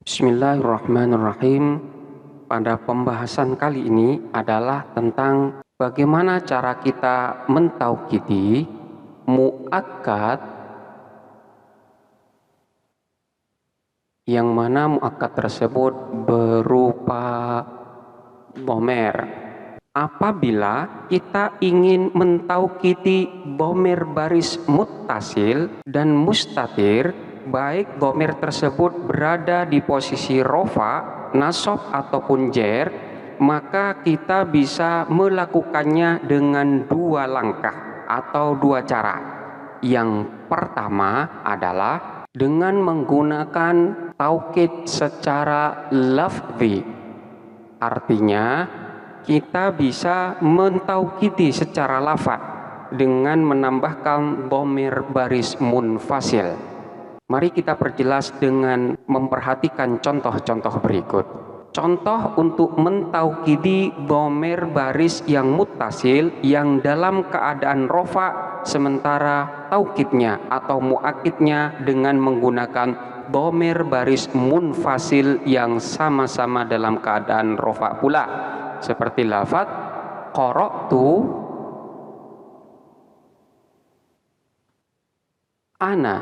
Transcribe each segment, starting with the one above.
Bismillahirrahmanirrahim. Pada pembahasan kali ini adalah tentang bagaimana cara kita mentaukidi muakkad, yang mana muakkad tersebut berupa bomer. Apabila kita ingin mentaukidi bomer baris muttasil dan mustatir, baik bomer tersebut berada di posisi rofa, nasab ataupun jer, maka kita bisa melakukannya dengan dua langkah atau dua cara. Yang pertama adalah dengan menggunakan taukid secara lafzi. Artinya kita bisa mentaukidi secara lafaz dengan menambahkan dhamir baris munfasil. Mari kita perjelas dengan memperhatikan contoh-contoh berikut. Contoh untuk mentaukidi dhamir baris yang muttasil yang dalam keadaan rofa, sementara taukidnya atau muakkidnya dengan menggunakan dhamir baris munfasil yang sama-sama dalam keadaan rofa pula. Seperti lafaz qara'tu ana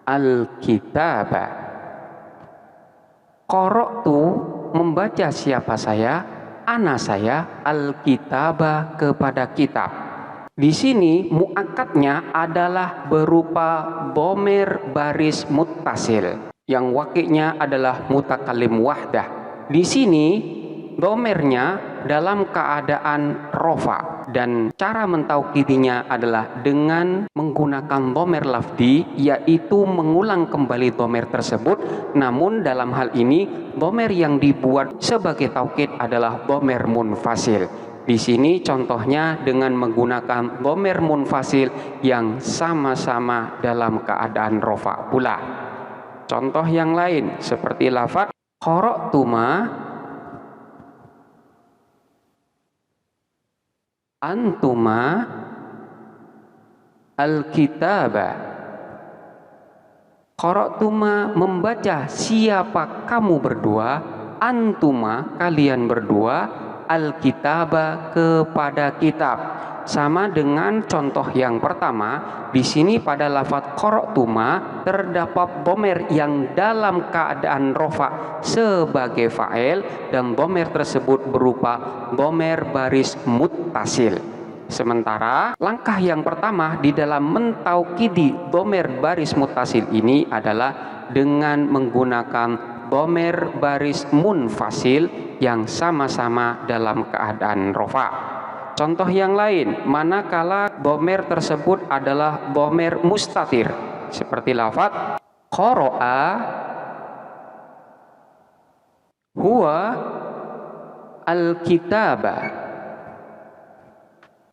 al-kitaba. Qara'tu membaca siapa saya? Ana saya, al-kitaba kepada kitab. Di sini muakkadnya adalah berupa dhamir baris muttasil yang wakilnya adalah mutakallim wahdah. Di sini dhamirnya dalam keadaan rofa, dan cara mentaukidinya adalah dengan menggunakan dhamir lafzi, yaitu mengulang kembali dhamir tersebut. Namun dalam hal ini dhamir yang dibuat sebagai taukid adalah dhamir munfasil. Di sini contohnya dengan menggunakan dhamir munfasil yang sama-sama dalam keadaan rofa pula. Contoh yang lain seperti lafaz qara'tu ma antuma al-kitaba. Qara'tuma membaca siapa kamu berdua, antuma kalian berdua, al-kitaba kepada kitab. Sama dengan contoh yang pertama, di sini pada lafaz qara'tuma terdapat dhamir yang dalam keadaan rofa sebagai fa'il, dan dhamir tersebut berupa dhamir baris muttasil. Sementara langkah yang pertama di dalam mentaukidi dhamir baris muttasil ini adalah dengan menggunakan dhamir baris munfasil yang sama-sama dalam keadaan rofa. Contoh yang lain, manakala dhamir tersebut adalah dhamir mustatir, seperti lafaz qara'a huwa al-kitaba.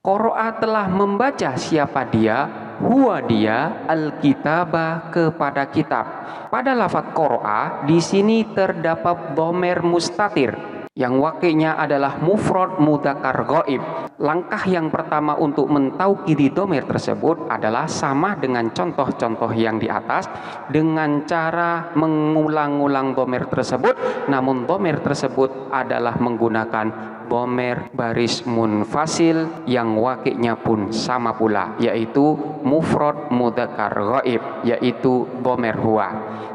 Qara'a telah membaca siapa dia, huwa dia, al-kitaba kepada kitab. Pada lafaz qara'a di sini terdapat dhamir mustatir yang wakilnya adalah mufrad mudzakkar ghaib. Langkah yang pertama untuk mentaukidi dhamir tersebut adalah sama dengan contoh-contoh yang di atas, dengan cara mengulang-ulang dhamir tersebut, namun dhamir tersebut adalah menggunakan dhamir baris munfasil yang wakilnya pun sama pula, yaitu mufrad mudzakkar ghaib, yaitu dhamir huwa.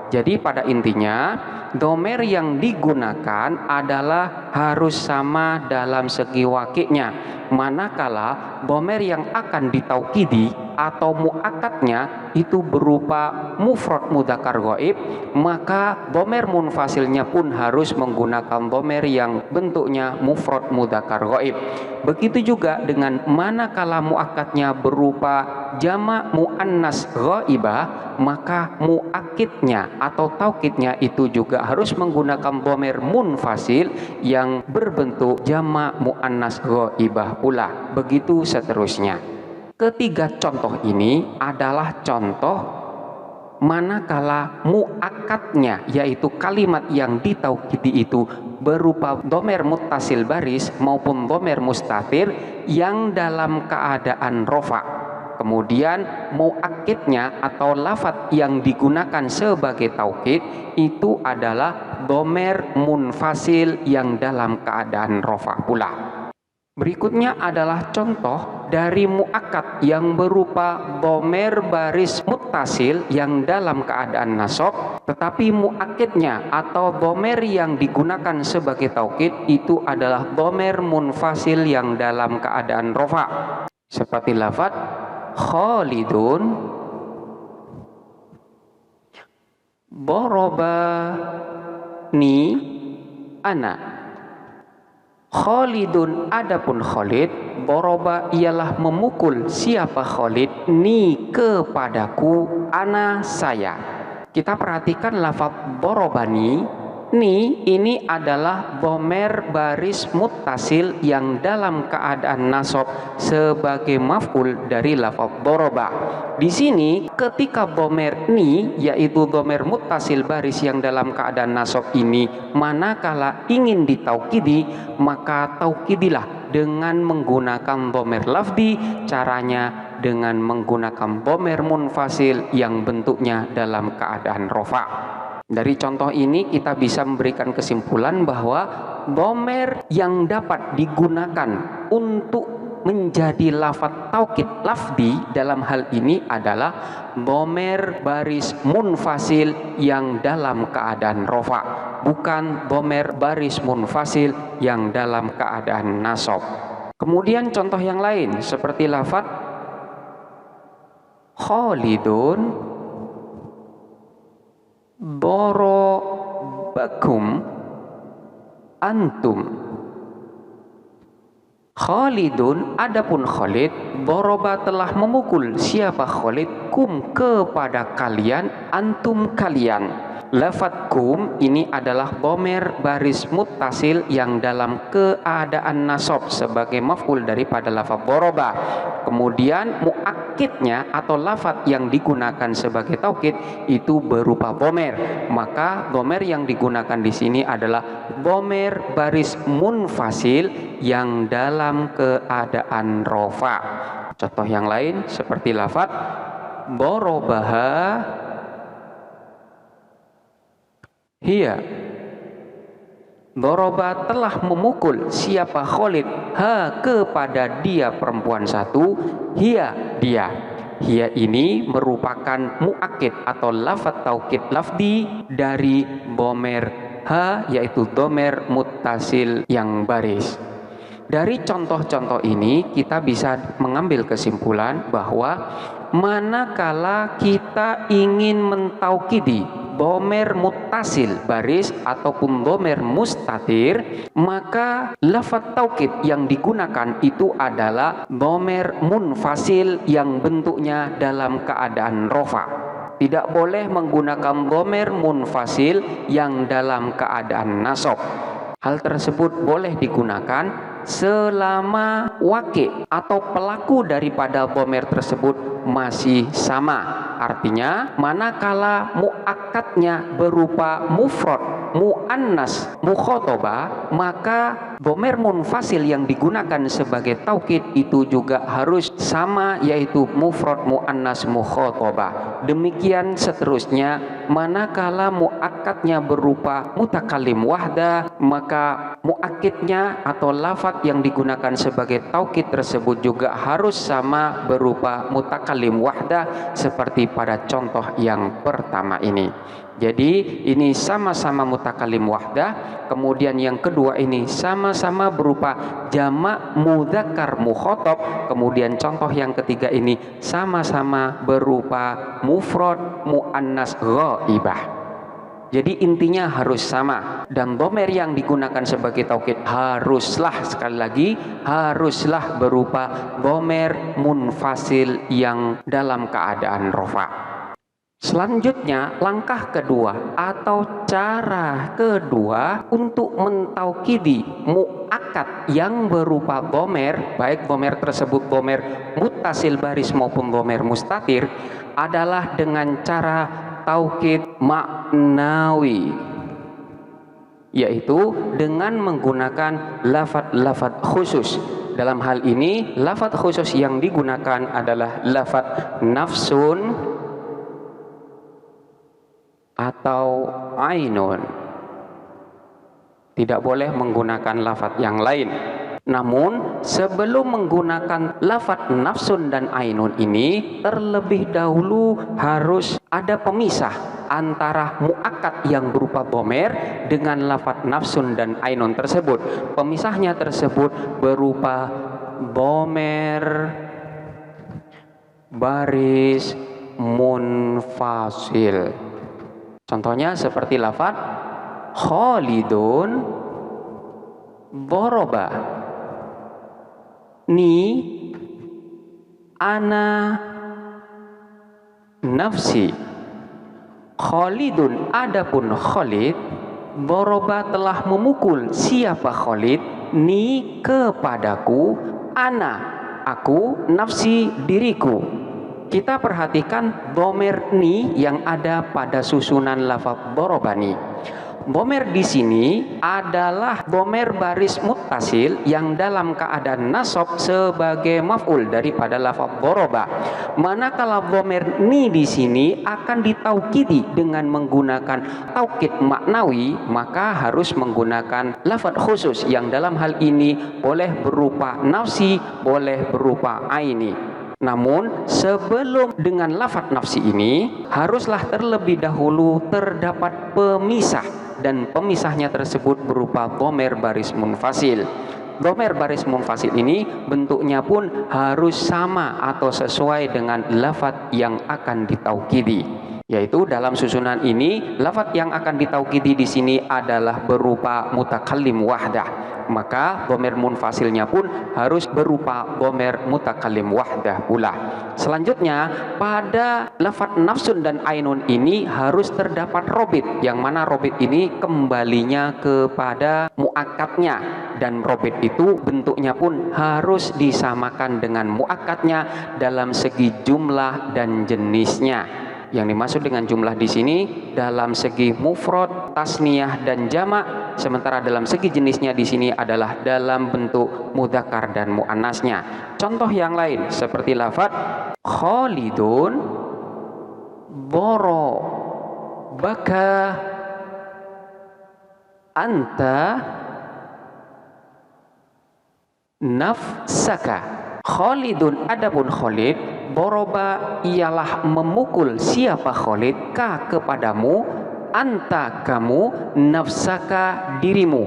Jadi pada intinya dhamir yang digunakan adalah harus sama dalam segi wakilnya. Manakala dhamir yang akan ditaukidi atau muakkadnya itu berupa mufrad mudzakkar ghaib, maka dhamir munfasilnya pun harus menggunakan dhamir yang bentuknya mufrad mudzakkar ghaib. Begitu juga dengan manakala muakkadnya berupa jamak muannas ghaibah, maka muakkidnya atau taukidnya itu juga harus menggunakan dhamir munfasil yang berbentuk jamak muannas ghaibah pula. Begitu seterusnya. Ketiga contoh ini adalah contoh manakala muakkadnya, yaitu kalimat yang ditaukidi itu berupa dhamir muttasil baris maupun dhamir mustatir yang dalam keadaan rofa. Kemudian muakkidnya atau lafadz yang digunakan sebagai taukid itu adalah dhomer munfasil yang dalam keadaan rofa pula. Berikutnya adalah contoh dari muakkad yang berupa dhomer baris muttasil yang dalam keadaan nasab, tetapi muakkidnya atau dhomer yang digunakan sebagai taukid itu adalah dhomer munfasil yang dalam keadaan rofa. Seperti lafadz Khalidun borobani ana. Khalidun adapun Khalid, boroba ialah memukul siapa Khalid, ni kepadaku, ana saya. Kita perhatikan lafaz borobani, ni ini adalah dhomer baris muttasil yang dalam keadaan nasab sebagai maf'ul dari lafaz boroba. Di sini ketika dhomer ni yaitu dhomer muttasil baris yang dalam keadaan nasab ini manakala ingin ditaukidi, maka taukidilah dengan menggunakan dhomer lafdi. Caranya dengan menggunakan dhomer munfasil yang bentuknya dalam keadaan rofa. Dari contoh ini kita bisa memberikan kesimpulan bahwa dhomer yang dapat digunakan untuk menjadi lafadz taukid lafdi dalam hal ini adalah dhomer baris munfasil yang dalam keadaan rofa, bukan dhomer baris munfasil yang dalam keadaan nasab. Kemudian contoh yang lain seperti lafadz Khalidun dorobakum antum. Khalidun adapun Khalid, doroba telah memukul siapa Khalid, kum kepada kalian, antum kalian. Lafadz kum ini adalah dhomer baris muttasil yang dalam keadaan nasab sebagai maf'ul daripada lafadz doroba. Kemudian muakkidnya atau lafadz yang digunakan sebagai taukid itu berupa dhomer. Maka dhomer yang digunakan di sini adalah dhomer baris munfasil yang dalam keadaan rofa. Contoh yang lain seperti lafadz dorobaha hiya. Doroba telah memukul siapa Khalid, ha kepada dia perempuan satu, hiya dia. Hiya ini merupakan muakkid atau lafadz taukid lafdi dari dhomer ha yaitu dhomer muttasil yang baris. Dari contoh-contoh ini kita bisa mengambil kesimpulan bahwa manakala kita ingin mentaukidi dhomer muttasil baris ataupun dhomer mustatir, maka lafadz taukid yang digunakan itu adalah dhomer munfasil yang bentuknya dalam keadaan rofa. Tidak boleh menggunakan dhomer munfasil yang dalam keadaan nasab. Hal tersebut boleh digunakan selama waqi atau pelaku daripada dhomer tersebut masih sama. Artinya manakala muakkadnya berupa mufrad muannas mukhatabah, maka dhomer munfasil yang digunakan sebagai taukid itu juga harus sama yaitu mufrad muannas mukhatabah. Demikian seterusnya manakala muakkadnya berupa mutakallim wahda, maka muakkidnya atau lafadz yang digunakan sebagai taukid tersebut juga harus sama berupa mutakallim wahda seperti pada contoh yang pertama ini. Jadi ini sama-sama mutakallim wahdah, kemudian yang kedua ini sama-sama berupa jamak mudzakkar mukhatab, kemudian contoh yang ketiga ini sama-sama berupa mufrad muannas ghaibah. Jadi intinya harus sama, dan dhomer yang digunakan sebagai taukid haruslah, sekali lagi haruslah berupa dhomer munfasil yang dalam keadaan rofa. Selanjutnya langkah kedua atau cara kedua untuk mentaukidi muakkad yang berupa dhomer, baik dhomer tersebut dhomer muttasil baris maupun dhomer mustatir, adalah dengan cara taukid maknawi, yaitu dengan menggunakan lafadz-lafadz khusus. Dalam hal ini lafadz khusus yang digunakan adalah lafadz nafsun atau ainun. Tidak boleh menggunakan lafadz yang lain. Namun sebelum menggunakan lafadz nafsun dan ainun ini, terlebih dahulu harus ada pemisah antara muakkad yang berupa bomer dengan lafadz nafsun dan ainun tersebut. Pemisahnya tersebut berupa bomer baris munfasil. Contohnya seperti lafadz Khalidun boroba ni ana nafsi. Khalidun, adapun Khalid, boroba telah memukul. Siapa Khalid? Ni, kepadaku, ana, aku, nafsi, diriku. Kita perhatikan bomer ni yang ada pada susunan lafaz borobani. Bomer di sini adalah bomer baris muttasil yang dalam keadaan nasab sebagai maf'ul daripada lafaz boroba. Manakala bomer ni di sini akan ditaukidi dengan menggunakan taukid maknawi, maka harus menggunakan lafaz khusus yang dalam hal ini boleh berupa nafsi, boleh berupa aini. Namun sebelum dengan lafadz nafsi ini haruslah terlebih dahulu terdapat pemisah, dan pemisahnya tersebut berupa bomer baris munfasil. Bomer baris munfasil ini bentuknya pun harus sama atau sesuai dengan lafadz yang akan ditaukidi. Yaitu dalam susunan ini lafadz yang akan ditaukidi di sini adalah berupa mutakallim wahdah. Maka bomer munfasilnya pun harus berupa bomer mutakallim wahdah pula. Selanjutnya pada lafadz nafsun dan ainun ini harus terdapat robit, yang mana robit ini kembalinya kepada muakkadnya, dan robit itu bentuknya pun harus disamakan dengan muakkadnya dalam segi jumlah dan jenisnya. Yang dimaksud dengan jumlah di sini dalam segi mufrad, tasniyah dan jamak, sementara dalam segi jenisnya di sini adalah dalam bentuk mudzakkar dan muannasnya. Contoh yang lain seperti lafadz Khalidun borobaka anta nafsaka. Khalidun, adapun Khalid, boroba ialah memukul. Siapa Khalid? Ka, kepadamu, anta, kamu, nafsaka, dirimu.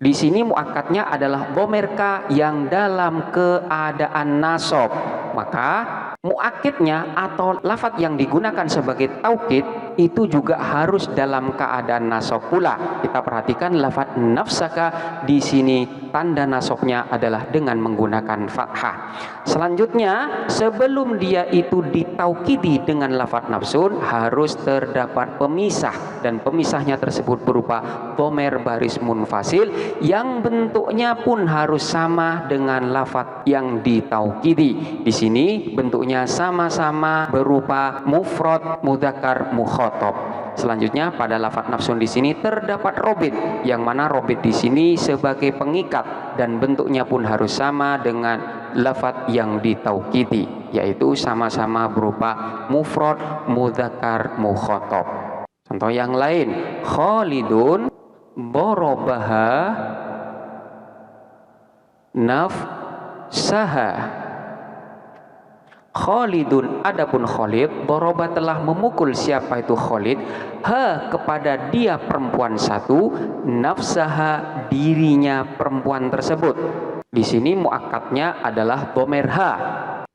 Di sini muakkadnya adalah bomer ka yang dalam keadaan nasab. Maka muakkidnya atau lafadz yang digunakan sebagai taukid itu juga harus dalam keadaan nasab pula. Kita perhatikan lafadz nafsaka di sini tanda nasabnya adalah dengan menggunakan fathah. Selanjutnya sebelum dia itu ditaukidi dengan lafadz nafsun harus terdapat pemisah, dan pemisahnya tersebut berupa bomer baris munfasil yang bentuknya pun harus sama dengan lafadz yang ditaukidi. Di sini bentuknya sama-sama berupa mufrad, mudzakkar, mukhatab. Selanjutnya pada lafadz nafsun di sini terdapat robit, yang mana robit di sini sebagai pengikat dan bentuknya pun harus sama dengan lafadz yang ditaukidi, yaitu sama-sama berupa mufrad, mudzakkar, mukhatab. Contoh yang lain, Khalidun borobaha nafsaha. Khalidun, adapun Khalid, boroba telah memukul. Siapa itu Khalid? Ha, kepada dia perempuan satu, nafsaha, dirinya perempuan tersebut. Di sini muakkadnya adalah bomer ha.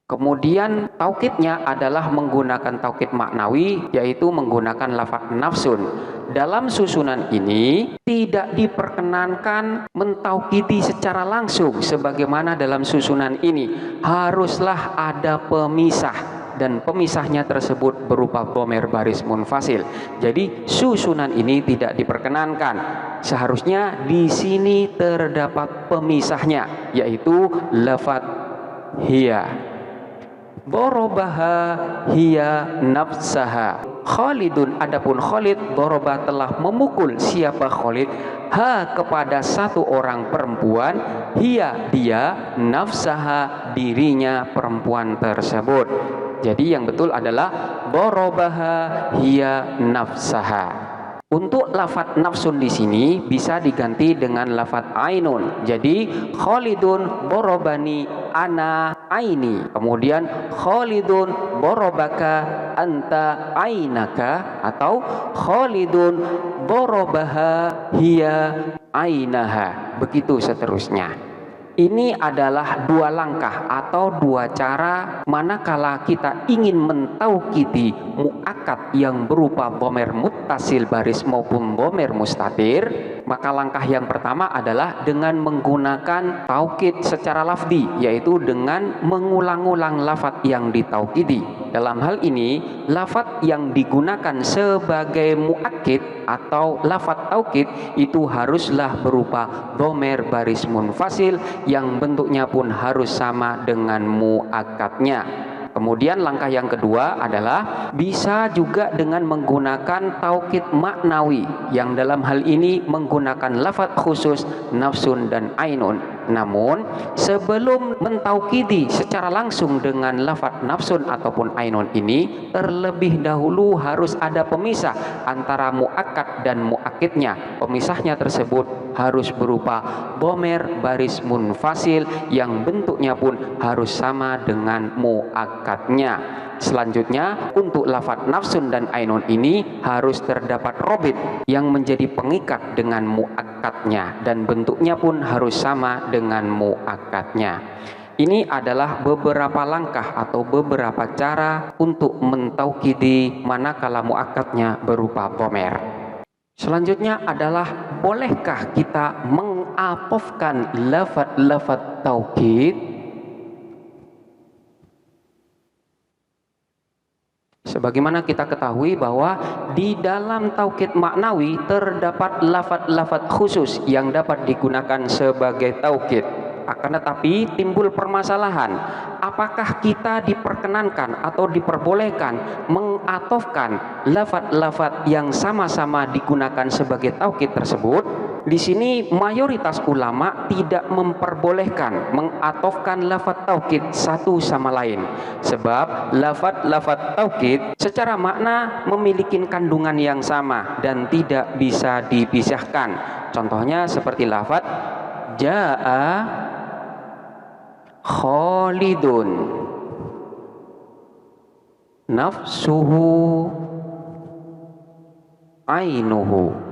Kemudian taukidnya adalah menggunakan taukid maknawi, yaitu menggunakan lafadz nafsun. Dalam susunan ini tidak diperkenankan mentaukidi secara langsung sebagaimana dalam susunan ini. Haruslah ada pemisah, dan pemisahnya tersebut berupa bomer baris munfasil. Jadi susunan ini tidak diperkenankan. Seharusnya di sini terdapat pemisahnya, yaitu lafadz hiya. Borobaha hiya nafsaha. Khalidun, adapun Khalid, doroba telah memukul. Siapa Khalid? Ha, kepada satu orang perempuan, hiya dia, nafsaha dirinya perempuan tersebut. Jadi yang betul adalah dorobaha hiya nafsaha. Untuk lafadz nafsun di sini bisa diganti dengan lafadz ainun. Jadi Khalidun borobani ana aini. Kemudian Khalidun borobaka anta ainaka, atau Khalidun borobaha hiya ainaha. Begitu seterusnya. Ini adalah dua langkah atau dua cara manakala kita ingin mentaukidi muakkad yang berupa dhamir muttasil baris maupun dhamir mustatir. Maka langkah yang pertama adalah dengan menggunakan taukid secara lafzi, yaitu dengan mengulang-ulang lafadz yang ditaukidi. Dalam hal ini, lafadz yang digunakan sebagai muakkid atau lafadz taukid itu haruslah berupa dhamir baris munfasil yang bentuknya pun harus sama dengan muakkadnya. Kemudian langkah yang kedua adalah bisa juga dengan menggunakan taukid maknawi, yang dalam hal ini menggunakan lafadz khusus nafsun dan ainun. Namun sebelum mentaukidi secara langsung dengan lafadz nafsun ataupun ainun ini, terlebih dahulu harus ada pemisah antara muakkad dan muakkidnya. Pemisahnya tersebut harus berupa dhamir baris munfasil yang bentuknya pun harus sama dengan muakkadnya. Selanjutnya, untuk lafadz nafsun dan ainun ini harus terdapat robit yang menjadi pengikat dengan muakkadnya, dan bentuknya pun harus sama dengan muakkadnya. Ini adalah beberapa langkah atau beberapa cara untuk mentaukidi manakala muakkadnya berupa dhamir. Selanjutnya adalah, bolehkah kita mengapofkan lafadz taukid? Sebagaimana kita ketahui bahwa di dalam taukid maknawi terdapat lafadz khusus yang dapat digunakan sebagai taukid. Akan tetapi timbul permasalahan, apakah kita diperkenankan atau diperbolehkan mengatofkan lafadz yang sama-sama digunakan sebagai taukid tersebut? Di sini mayoritas ulama tidak memperbolehkan mengatofkan lafadz taukid satu sama lain, sebab lafadz taukid secara makna memiliki kandungan yang sama dan tidak bisa dipisahkan. Contohnya seperti lafadz jaa Khalidun nafsuhu ainuhu.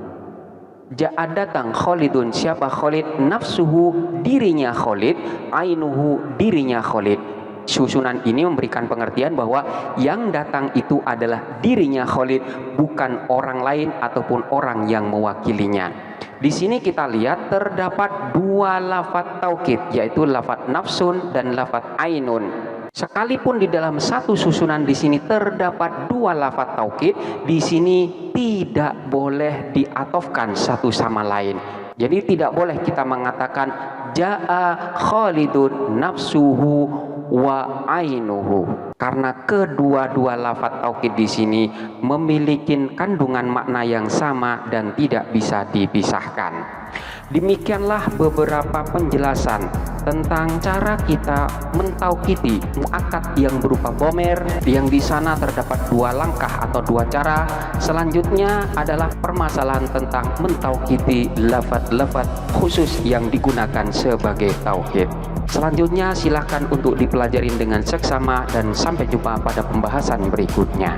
Ja'a datang Khalidun, siapa Khalid? Nafsuhu dirinya Khalid, ainuhu dirinya Khalid. Susunan ini memberikan pengertian bahwa yang datang itu adalah dirinya Khalid, bukan orang lain ataupun orang yang mewakilinya. Di sini kita lihat terdapat dua lafadz taukid, yaitu lafadz nafsun dan lafadz ainun. Sekalipun di dalam satu susunan di sini terdapat dua lafadz taukid, di sini tidak boleh diatofkan satu sama lain. Jadi tidak boleh kita mengatakan jaa Khalidun nafsuhu wa ainuhu, karena kedua-dua lafadz taukid di sini memiliki kandungan makna yang sama dan tidak bisa dipisahkan. Demikianlah beberapa penjelasan tentang cara kita mentaukidi muakkad yang berupa dhamir, yang di sana terdapat dua langkah atau dua cara. Selanjutnya adalah permasalahan tentang mentaukidi lafadz khusus yang digunakan sebagai taukid. Selanjutnya silahkan untuk dipelajarin dengan seksama dan sampai jumpa pada pembahasan berikutnya.